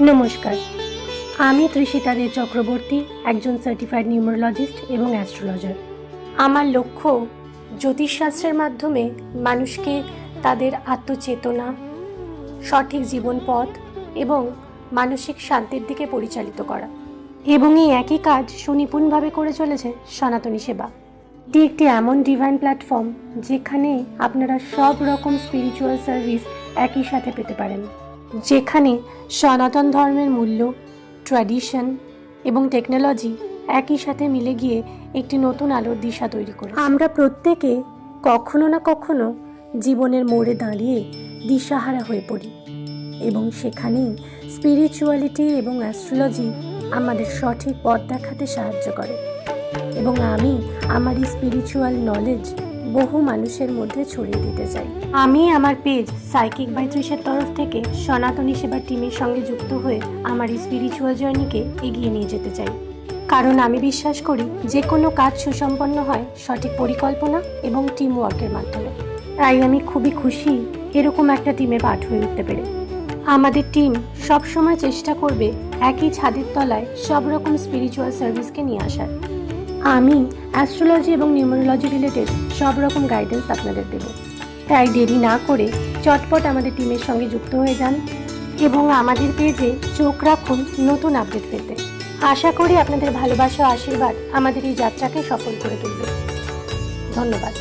নমস্কার, আমি তৃষিতা দে চক্রবর্তী, একজন সার্টিফাইড নিউমারোলজিস্ট এবং অ্যাস্ট্রোলজার। আমার লক্ষ্য জ্যোতিষশাস্ত্রের মাধ্যমে মানুষকে তাদের আত্মচেতনা, সঠিক জীবন পথ এবং মানসিক শান্তির দিকে পরিচালিত করা। এবং এই একই কাজ সুনিপুণভাবে করে চলেছে সনাতনী সেবা। এটি একটি এমন ডিভাইন প্ল্যাটফর্ম যেখানে আপনারা সব রকম স্পিরিচুয়াল সার্ভিস একই সাথে পেতে পারেন, যেখানে সনাতন ধর্মের মূল্য, ট্র্যাডিশন এবং টেকনোলজি একই সাথে মিলে গিয়ে একটি নতুন আলোর দিশা তৈরি করে। আমরা প্রত্যেকে কখনো না কখনো জীবনের মোড়ে দাঁড়িয়ে দিশাহারা হয়ে পড়ি এবং সেখানেই স্পিরিচুয়ালিটি এবং অ্যাস্ট্রোলজি আমাদের সঠিক পথ দেখাতে সাহায্য করে। এবং আমি আমার এই স্পিরিচুয়াল নলেজ বহু মানুষের মধ্যে ছড়িয়ে দিতে চাই। আমি আমার পেজ সাইকিক বাই তৃষের তরফ থেকে সনাতনী সেবা টিমের সঙ্গে যুক্ত হয়ে আমার এই স্পিরিচুয়াল জার্নিকে এগিয়ে নিয়ে যেতে চাই, কারণ আমি বিশ্বাস করি যে কোনো কাজ সুসম্পন্ন হয় সঠিক পরিকল্পনা এবং টিম ওয়ার্কের মাধ্যমে। তাই আমি খুবই খুশি এরকম একটা টিমে পার্ট হয়ে উঠতে পেরে। আমাদের টিম সবসময় চেষ্টা করবে একই ছাদের তলায় সব রকম স্পিরিচুয়াল সার্ভিসকে নিয়ে আসার। আমি অ্যাস্ট্রোলজি এবং নিউমারোলজি রিলেটেড সব রকম গাইডেন্স আপনাদের দেব। তাই দেরি না করে চটপট আমাদের টিমের সঙ্গে যুক্ত হয়ে যান এবং আমাদের পেজে চোখ রাখুন নতুন আপডেট পেতে। আশা করি আপনাদের ভালোবাসা ও আশীর্বাদ আমাদের এই যাত্রাকে সফল করে তুলবে। ধন্যবাদ।